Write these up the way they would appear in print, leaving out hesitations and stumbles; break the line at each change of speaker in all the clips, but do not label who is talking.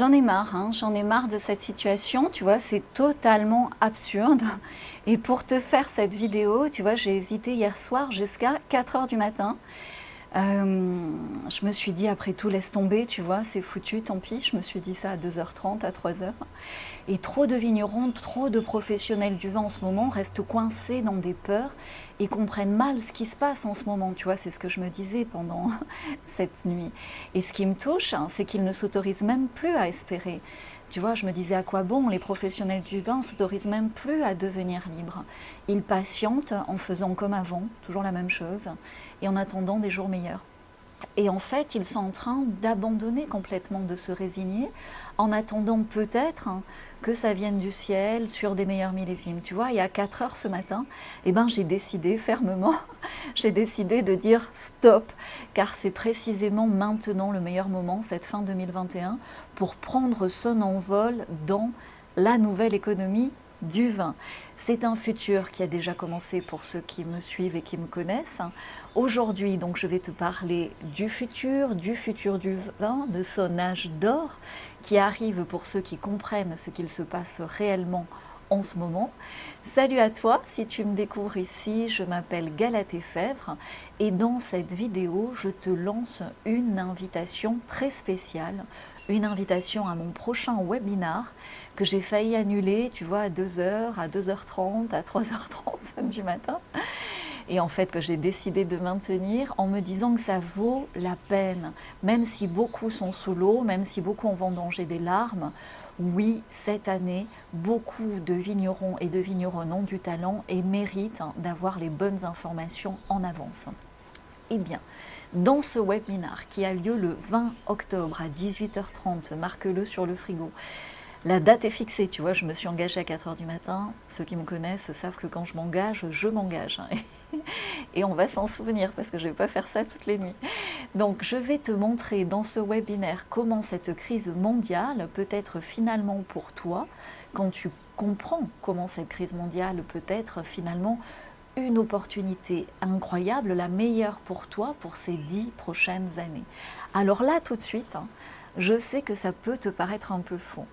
J'en ai marre, hein, j'en ai marre de cette situation, tu vois, c'est totalement absurde. Et pour te faire cette vidéo, tu vois, j'ai hésité hier soir jusqu'à 4 heures du matin. Je me suis dit, après tout, laisse tomber, tu vois, c'est foutu, tant pis. Je me suis dit ça à 2h30, à 3 heures. Et trop de vignerons, trop de professionnels du vin en ce moment restent coincés dans des peurs et comprennent mal ce qui se passe en ce moment. Tu vois, c'est ce que je me disais pendant cette nuit. Et ce qui me touche, hein, c'est qu'ils ne s'autorisent même plus à espérer. Tu vois, je me disais à quoi bon, les professionnels du vin ne s'autorisent même plus à devenir libres. Ils patientent en faisant comme avant, toujours la même chose, et en attendant des jours meilleurs. Et en fait, ils sont en train d'abandonner complètement, de se résigner, en attendant peut-être que ça vienne du ciel sur des meilleurs millésimes. Tu vois, il y a 4 heures ce matin, eh ben, j'ai décidé fermement, j'ai décidé de dire stop, car c'est précisément maintenant le meilleur moment, cette fin 2021, pour prendre son envol dans la nouvelle économie du vin. C'est un futur qui a déjà commencé pour ceux qui me suivent et qui me connaissent. Aujourd'hui, donc, je vais te parler du futur du vin, de son âge d'or qui arrive pour ceux qui comprennent ce qu'il se passe réellement en ce moment. Salut à toi, si tu me découvres ici, je m'appelle Galatée Fèvre et dans cette vidéo, je te lance une invitation très spéciale, une invitation à mon prochain webinar que j'ai failli annuler, tu vois, à 2h, à 2h30, à 3h30 du matin. Et en fait que j'ai décidé de maintenir en me disant que ça vaut la peine, même si beaucoup sont sous l'eau, même si beaucoup ont vendangé des larmes. Oui, cette année, beaucoup de vignerons et de vigneronnes ont du talent et méritent d'avoir les bonnes informations en avance. Eh bien, dans ce webinar qui a lieu le 20 octobre à 18h30, marque-le sur le frigo, la date est fixée, tu vois, je me suis engagée à 4 heures du matin. Ceux qui me connaissent savent que quand je m'engage. Et on va s'en souvenir parce que je ne vais pas faire ça toutes les nuits. Donc je vais te montrer dans ce webinaire comment cette crise mondiale peut être finalement pour toi, quand tu comprends comment cette crise mondiale peut être finalement une opportunité incroyable, la meilleure pour toi pour ces 10 prochaines années. Alors là, tout de suite, je sais que ça peut te paraître un peu faux.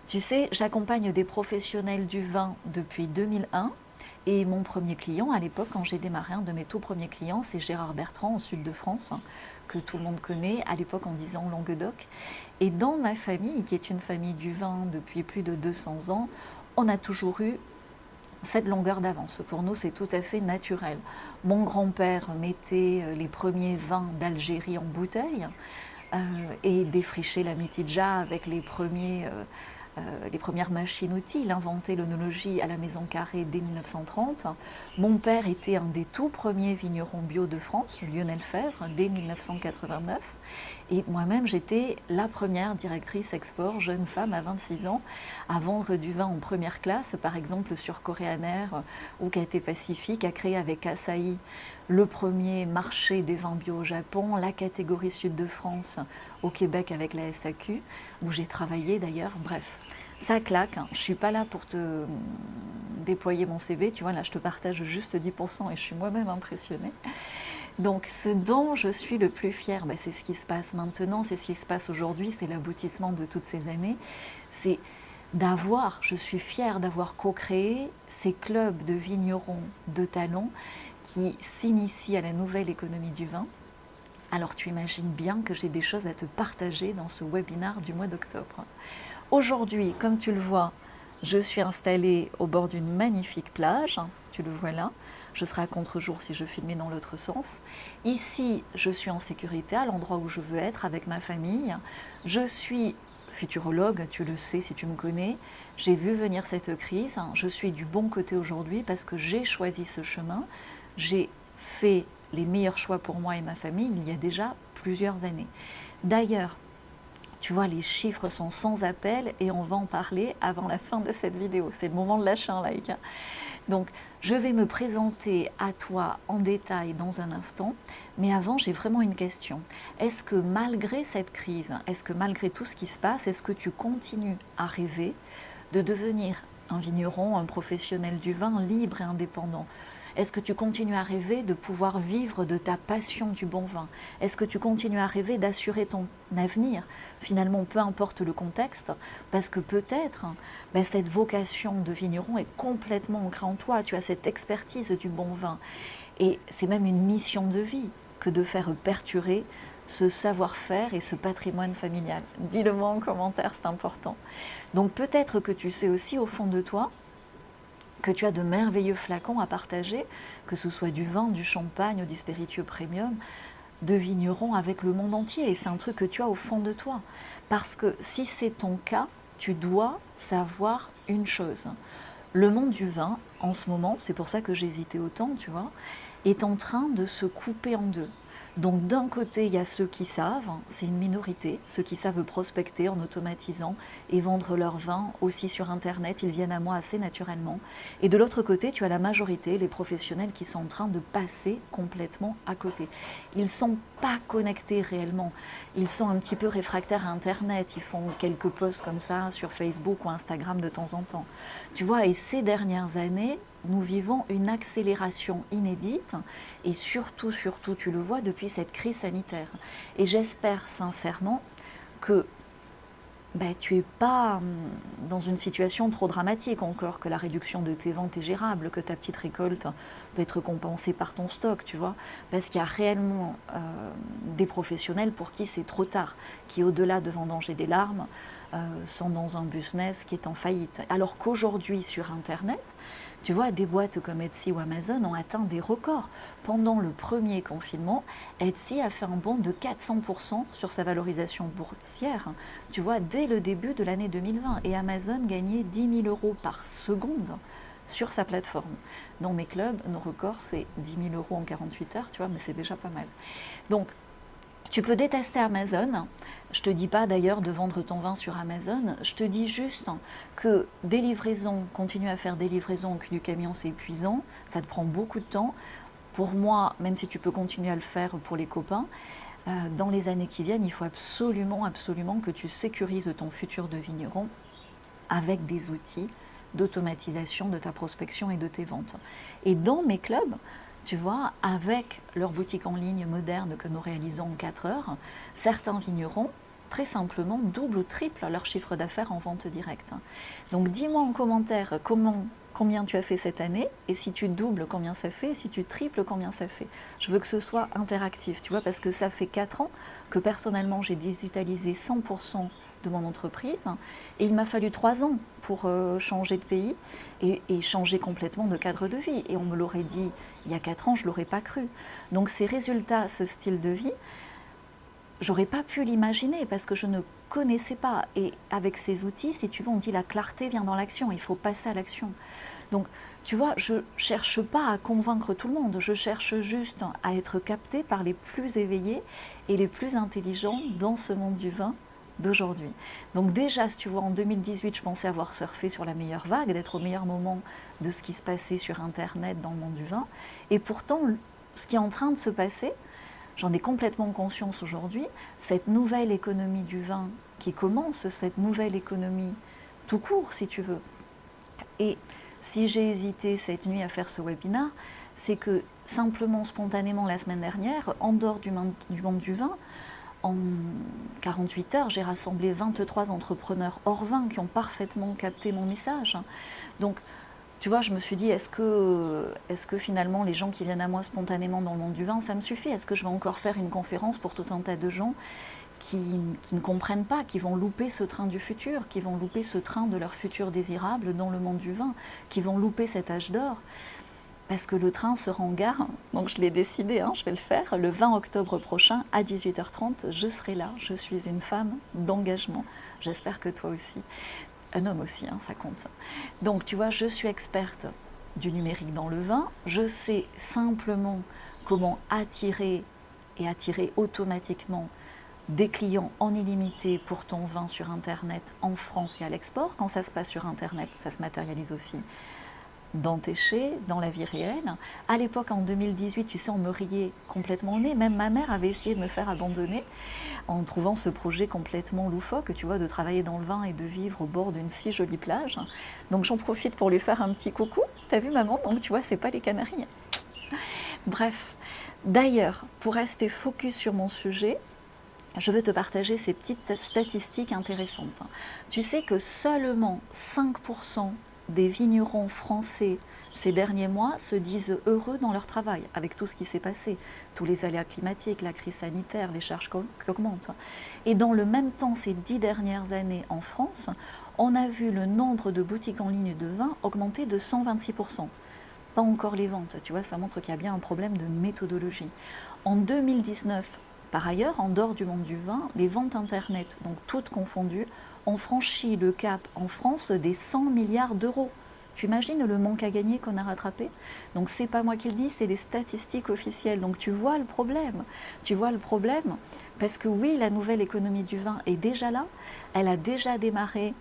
Tu sais, j'accompagne des professionnels du vin depuis 2001 et mon premier client à l'époque, quand j'ai démarré, un de mes tout premiers clients, c'est Gérard Bertrand, au sud de France, que tout le monde connaît, à l'époque en disant Languedoc. Et dans ma famille, qui est une famille du vin depuis plus de 200 ans, on a toujours eu cette longueur d'avance. Pour nous, c'est tout à fait naturel. Mon grand-père mettait les premiers vins d'Algérie en bouteille et défrichait la mitidja avec les premières machines-outils. Il inventait l'œnologie à la Maison Carrée dès 1930. Mon père était un des tout premiers vignerons bio de France, Lionel Fèvre, dès 1989. Et moi-même, j'étais la première directrice export, jeune femme à 26 ans, à vendre du vin en première classe, par exemple sur Coréaner ou Cathay Pacifique, à créer avec Asahi le premier marché des vins bio au Japon, la catégorie sud de France au Québec avec la SAQ, où j'ai travaillé d'ailleurs, bref. Ça claque, hein. Je ne suis pas là pour te déployer mon CV, tu vois, là je te partage juste 10% et je suis moi-même impressionnée. Donc ce dont je suis le plus fière, c'est ce qui se passe maintenant, c'est ce qui se passe aujourd'hui, c'est l'aboutissement de toutes ces années, c'est je suis fière d'avoir co-créé ces clubs de vignerons de talent qui s'initient à la nouvelle économie du vin. Alors tu imagines bien que j'ai des choses à te partager dans ce webinaire du mois d'octobre. Aujourd'hui, comme tu le vois, je suis installée au bord d'une magnifique plage, tu le vois là. Je serai à contre-jour si je filmais dans l'autre sens. Ici, je suis en sécurité, à l'endroit où je veux être avec ma famille. Je suis futurologue, tu le sais si tu me connais. J'ai vu venir cette crise. Je suis du bon côté aujourd'hui parce que j'ai choisi ce chemin. J'ai fait les meilleurs choix pour moi et ma famille il y a déjà plusieurs années. D'ailleurs, tu vois, les chiffres sont sans appel et on va en parler avant la fin de cette vidéo. C'est le moment de lâcher un like. Donc, je vais me présenter à toi en détail dans un instant. Mais avant, j'ai vraiment une question. Est-ce que malgré cette crise, est-ce que malgré tout ce qui se passe, est-ce que tu continues à rêver de devenir un vigneron, un professionnel du vin libre et indépendant ? Est-ce que tu continues à rêver de pouvoir vivre de ta passion du bon vin? Est-ce que tu continues à rêver d'assurer ton avenir? Finalement, peu importe le contexte, parce que peut-être cette vocation de vigneron est complètement ancrée en toi. Tu as cette expertise du bon vin. Et c'est même une mission de vie que de faire perdurer ce savoir-faire et ce patrimoine familial. Dis-le-moi en commentaire, c'est important. Donc peut-être que tu sais aussi au fond de toi que tu as de merveilleux flacons à partager, que ce soit du vin, du champagne ou des spiritueux premium, de vignerons avec le monde entier. Et c'est un truc que tu as au fond de toi. Parce que si c'est ton cas, tu dois savoir une chose. Le monde du vin, en ce moment, c'est pour ça que j'hésitais autant, tu vois, est en train de se couper en deux. Donc d'un côté, il y a ceux qui savent, c'est une minorité, ceux qui savent prospecter en automatisant et vendre leur vin aussi sur Internet, ils viennent à moi assez naturellement. Et de l'autre côté, tu as la majorité, les professionnels qui sont en train de passer complètement à côté. Ils ne sont pas connectés réellement, ils sont un petit peu réfractaires à Internet, ils font quelques posts comme ça sur Facebook ou Instagram de temps en temps. Tu vois, et ces dernières années, nous vivons une accélération inédite et surtout, tu le vois depuis cette crise sanitaire. Et j'espère sincèrement que tu n'es pas dans une situation trop dramatique encore, que la réduction de tes ventes est gérable, que ta petite récolte peut être compensée par ton stock, tu vois, parce qu'il y a réellement des professionnels pour qui c'est trop tard, qui au-delà de vendanger des larmes, sont dans un business qui est en faillite. Alors qu'aujourd'hui sur Internet, tu vois, des boîtes comme Etsy ou Amazon ont atteint des records. Pendant le premier confinement, Etsy a fait un bond de 400% sur sa valorisation boursière, tu vois, dès le début de l'année 2020. Et Amazon gagnait 10 000 euros par seconde sur sa plateforme. Dans mes clubs, nos records, c'est 10 000 euros en 48 heures, tu vois, mais c'est déjà pas mal. Donc, tu peux détester Amazon. Je ne te dis pas d'ailleurs de vendre ton vin sur Amazon. Je te dis juste que des livraisons, continuer à faire des livraisons au cul du camion, c'est épuisant. Ça te prend beaucoup de temps. Pour moi, même si tu peux continuer à le faire pour les copains, dans les années qui viennent, il faut absolument, absolument que tu sécurises ton futur de vigneron avec des outils d'automatisation de ta prospection et de tes ventes. Et dans mes clubs, tu vois, avec leur boutique en ligne moderne que nous réalisons en 4 heures, certains vignerons, très simplement, doublent ou triplent leur chiffre d'affaires en vente directe. Donc dis-moi en commentaire combien tu as fait cette année, et si tu doubles, combien ça fait, et si tu triples, combien ça fait. Je veux que ce soit interactif, tu vois, parce que ça fait 4 ans que personnellement j'ai digitalisé 100% de mon entreprise, et il m'a fallu 3 ans pour changer de pays et changer complètement de cadre de vie. Et on me l'aurait dit il y a 4 ans, je ne l'aurais pas cru. Donc ces résultats, ce style de vie, j'aurais pas pu l'imaginer parce que je ne connaissais pas. Et avec ces outils, si tu veux, on dit la clarté vient dans l'action, il faut passer à l'action. Donc, tu vois, je cherche pas à convaincre tout le monde, je cherche juste à être captée par les plus éveillés et les plus intelligents dans ce monde du vin d'aujourd'hui. Donc déjà, si tu vois, en 2018, je pensais avoir surfé sur la meilleure vague, d'être au meilleur moment de ce qui se passait sur Internet dans le monde du vin. Et pourtant, ce qui est en train de se passer, j'en ai complètement conscience aujourd'hui, cette nouvelle économie du vin qui commence, cette nouvelle économie tout court, si tu veux. Et si j'ai hésité cette nuit à faire ce webinaire, c'est que simplement, spontanément, la semaine dernière, en dehors du monde du vin, en 48 heures, j'ai rassemblé 23 entrepreneurs hors vin qui ont parfaitement capté mon message. Donc, tu vois, je me suis dit, est-ce que finalement les gens qui viennent à moi spontanément dans le monde du vin, ça me suffit? Est-ce que je vais encore faire une conférence pour tout un tas de gens qui ne comprennent pas, qui vont louper ce train du futur, qui vont louper ce train de leur futur désirable dans le monde du vin, qui vont louper cet âge d'or? Parce que le train sera en gare, donc je l'ai décidé, je vais le faire. Le 20 octobre prochain, à 18h30, je serai là. Je suis une femme d'engagement. J'espère que toi aussi. Un homme aussi, ça compte. Donc tu vois, je suis experte du numérique dans le vin. Je sais simplement comment attirer automatiquement des clients en illimité pour ton vin sur Internet en France et à l'export. Quand ça se passe sur Internet, ça se matérialise aussi d'Antéché, dans la vie réelle. À l'époque, en 2018, tu sais, on me riait complètement au nez. Même ma mère avait essayé de me faire abandonner en trouvant ce projet complètement loufoque, tu vois, de travailler dans le vin et de vivre au bord d'une si jolie plage. Donc j'en profite pour lui faire un petit coucou. T'as vu maman? Donc tu vois, c'est pas les Canaries. Bref, d'ailleurs, pour rester focus sur mon sujet, je veux te partager ces petites statistiques intéressantes. Tu sais que seulement 5% des vignerons français ces derniers mois se disent heureux dans leur travail, avec tout ce qui s'est passé, tous les aléas climatiques, la crise sanitaire, les charges qui augmentent. Et dans le même temps, ces 10 dernières années en France, on a vu le nombre de boutiques en ligne de vin augmenter de 126%. Pas encore les ventes, tu vois, ça montre qu'il y a bien un problème de méthodologie. En 2019, par ailleurs, en dehors du monde du vin, les ventes Internet, donc toutes confondues, ont franchi le cap en France des 100 milliards d'euros. Tu imagines le manque à gagner qu'on a rattrapé? Donc c'est pas moi qui le dis, c'est les statistiques officielles. Donc tu vois le problème. Tu vois le problème parce que oui, la nouvelle économie du vin est déjà là. Elle a déjà démarré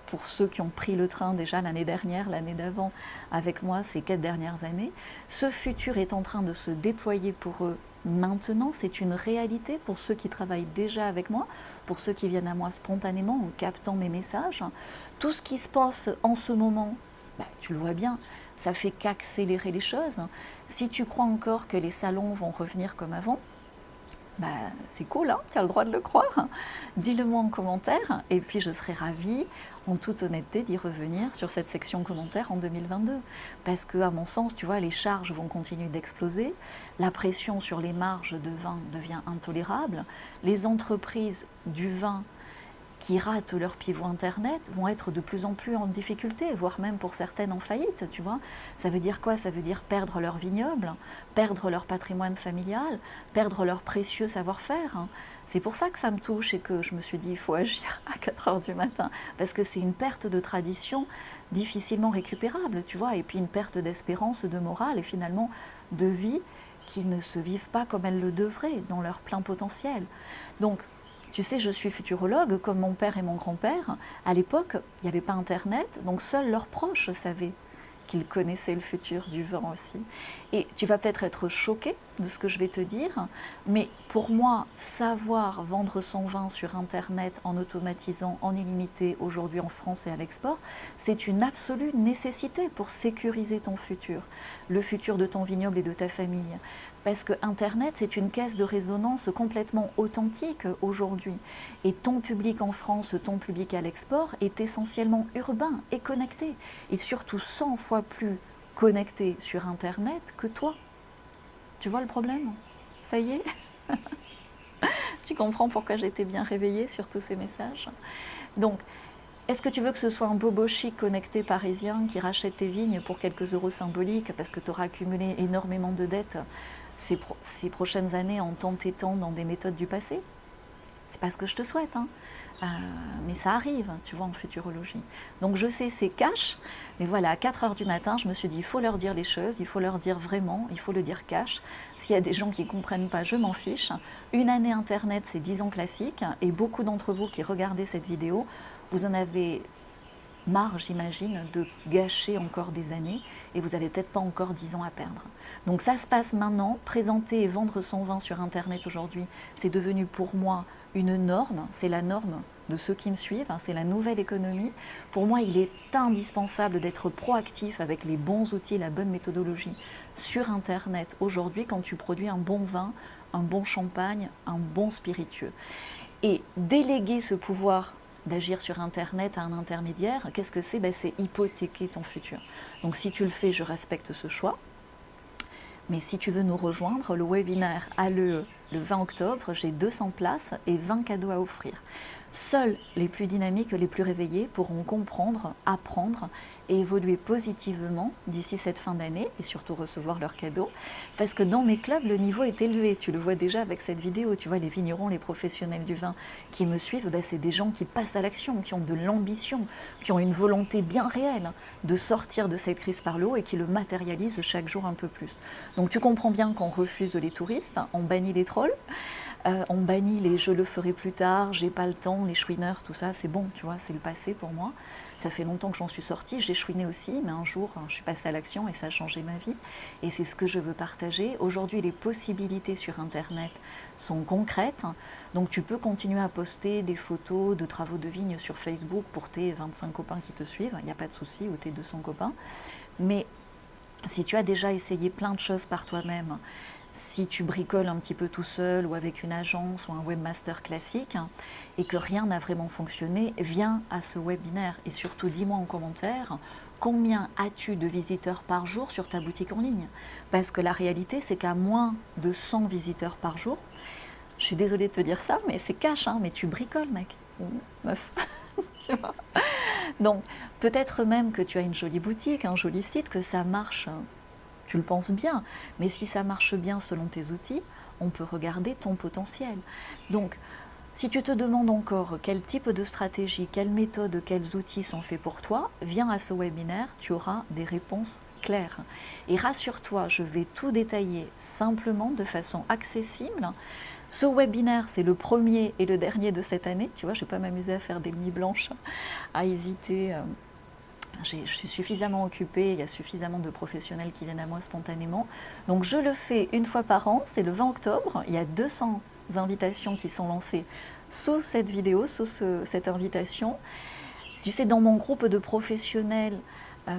pour ceux qui ont pris le train déjà l'année dernière, l'année d'avant, avec moi ces 4 dernières années. Ce futur est en train de se déployer pour eux maintenant, c'est une réalité pour ceux qui travaillent déjà avec moi, pour ceux qui viennent à moi spontanément en captant mes messages. Tout ce qui se passe en ce moment, tu le vois bien, ça fait qu'accélérer les choses. Si tu crois encore que les salons vont revenir comme avant, c'est cool, hein, tu as le droit de le croire. Dis-le moi en commentaire et puis je serai ravie, en toute honnêteté, d'y revenir sur cette section commentaires en 2022. Parce que, à mon sens, tu vois, les charges vont continuer d'exploser, la pression sur les marges de vin devient intolérable, les entreprises du vin qui ratent leur pivot Internet vont être de plus en plus en difficulté, voire même pour certaines en faillite, tu vois. Ça veut dire quoi? Ça veut dire perdre leur vignoble, perdre leur patrimoine familial, perdre leur précieux savoir-faire. C'est pour ça que ça me touche et que je me suis dit il faut agir à 4 heures du matin, parce que c'est une perte de tradition difficilement récupérable, tu vois, et puis une perte d'espérance, de morale et finalement de vie qui ne se vivent pas comme elles le devraient, dans leur plein potentiel. Donc, tu sais, je suis futurologue, comme mon père et mon grand-père. À l'époque, il n'y avait pas Internet, donc seuls leurs proches savaient qu'ils connaissaient le futur du vin aussi. Et tu vas peut-être être choqué de ce que je vais te dire, mais pour moi, savoir vendre son vin sur Internet en automatisant, en illimité, aujourd'hui en France et à l'export, c'est une absolue nécessité pour sécuriser ton futur, le futur de ton vignoble et de ta famille. Parce que Internet, c'est une caisse de résonance complètement authentique aujourd'hui. Et ton public en France, ton public à l'export est essentiellement urbain et connecté. Et surtout 100 fois plus connecté sur Internet que toi. Tu vois le problème? Ça y est? Tu comprends pourquoi j'étais bien réveillée sur tous ces messages? Donc, est-ce que tu veux que ce soit un bobo chic connecté parisien qui rachète tes vignes pour quelques euros symboliques parce que tu auras accumulé énormément de dettes ces prochaines années en t'entêtant dans des méthodes du passé? C'est pas ce que je te souhaite, hein. Mais ça arrive, tu vois, en futurologie. Donc je sais, c'est cash, mais voilà, à 4 heures du matin, je me suis dit, il faut leur dire les choses, il faut leur dire vraiment, il faut le dire cash. S'il y a des gens qui ne comprennent pas, je m'en fiche. Une année Internet, c'est 10 ans classique, et beaucoup d'entre vous qui regardez cette vidéo, vous en avez marre, j'imagine, de gâcher encore des années et vous n'avez peut-être pas encore 10 ans à perdre. Donc ça se passe maintenant. Présenter et vendre son vin sur Internet aujourd'hui, c'est devenu pour moi une norme, c'est la norme de ceux qui me suivent, hein, c'est la nouvelle économie. Pour moi, il est indispensable d'être proactif avec les bons outils, la bonne méthodologie sur Internet aujourd'hui quand tu produis un bon vin, un bon champagne, un bon spiritueux. Et déléguer ce pouvoir d'agir sur Internet à un intermédiaire, qu'est-ce que c'est? C'est hypothéquer ton futur. Donc si tu le fais, je respecte ce choix. Mais si tu veux nous rejoindre, le webinaire a lieu le 20 octobre, j'ai 200 places et 20 cadeaux à offrir. Seuls les plus dynamiques, les plus réveillés pourront comprendre, apprendre et évoluer positivement d'ici cette fin d'année et surtout recevoir leurs cadeaux. Parce que dans mes clubs, le niveau est élevé. Tu le vois déjà avec cette vidéo. Tu vois, les vignerons, les professionnels du vin qui me suivent, c'est des gens qui passent à l'action, qui ont de l'ambition, qui ont une volonté bien réelle de sortir de cette crise par le haut et qui le matérialisent chaque jour un peu plus. Donc tu comprends bien qu'on refuse les touristes, on bannit les contrôle. On bannit les je le ferai plus tard, j'ai pas le temps, les chouineurs, tout ça, c'est bon, tu vois, c'est le passé pour moi. Ça fait longtemps que j'en suis sortie, j'ai chouiné aussi, mais un jour, je suis passée à l'action et ça a changé ma vie. Et c'est ce que je veux partager. Aujourd'hui, les possibilités sur Internet sont concrètes. Donc tu peux continuer à poster des photos de travaux de vigne sur Facebook pour tes 25 copains qui te suivent, il n'y a pas de souci, ou tes 200 copains. Mais si tu as déjà essayé plein de choses par toi-même, si tu bricoles un petit peu tout seul ou avec une agence ou un webmaster classique et que rien n'a vraiment fonctionné, viens à ce webinaire et surtout dis-moi en commentaire combien as-tu de visiteurs par jour sur ta boutique en ligne. Parce que la réalité, c'est qu'à moins de 100 visiteurs par jour, je suis désolée de te dire ça, mais c'est cash, hein, mais tu bricoles, mec ou meuf. Tu vois. Donc, peut-être même que tu as une jolie boutique, un joli site, que ça marche. Tu le penses bien, mais si ça marche bien selon tes outils, on peut regarder ton potentiel. Donc, si tu te demandes encore quel type de stratégie, quelle méthode, quels outils sont faits pour toi, viens à ce webinaire, tu auras des réponses claires. Et rassure-toi, je vais tout détailler simplement, de façon accessible. Ce webinaire, c'est le premier et le dernier de cette année. Tu vois, je ne vais pas m'amuser à faire des nuits blanches, à hésiter. Je suis suffisamment occupée, il y a suffisamment de professionnels qui viennent à moi spontanément. Donc je le fais une fois par an, c'est le 20 octobre. Il y a 200 invitations qui sont lancées sous cette vidéo, sous cette invitation. Tu sais, dans mon groupe de professionnels,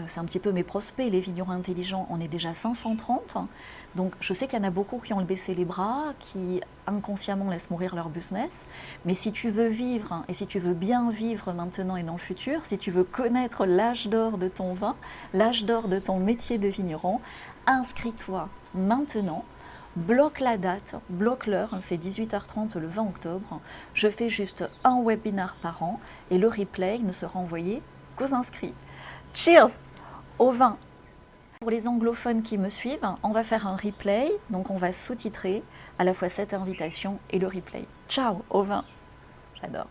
c'est un petit peu mes prospects, les vignerons intelligents, on est déjà 530. Donc je sais qu'il y en a beaucoup qui ont baissé les bras, qui inconsciemment laissent mourir leur business. Mais si tu veux vivre, et si tu veux bien vivre maintenant et dans le futur, si tu veux connaître l'âge d'or de ton vin, l'âge d'or de ton métier de vigneron, inscris-toi maintenant. Bloque la date, bloque l'heure, c'est 18h30 le 20 octobre. Je fais juste un webinaire par an et le replay ne sera envoyé qu'aux inscrits. Cheers au vin. Pour les anglophones qui me suivent, on va faire un replay, donc on va sous-titrer à la fois cette invitation et le replay. Ciao au vin. J'adore.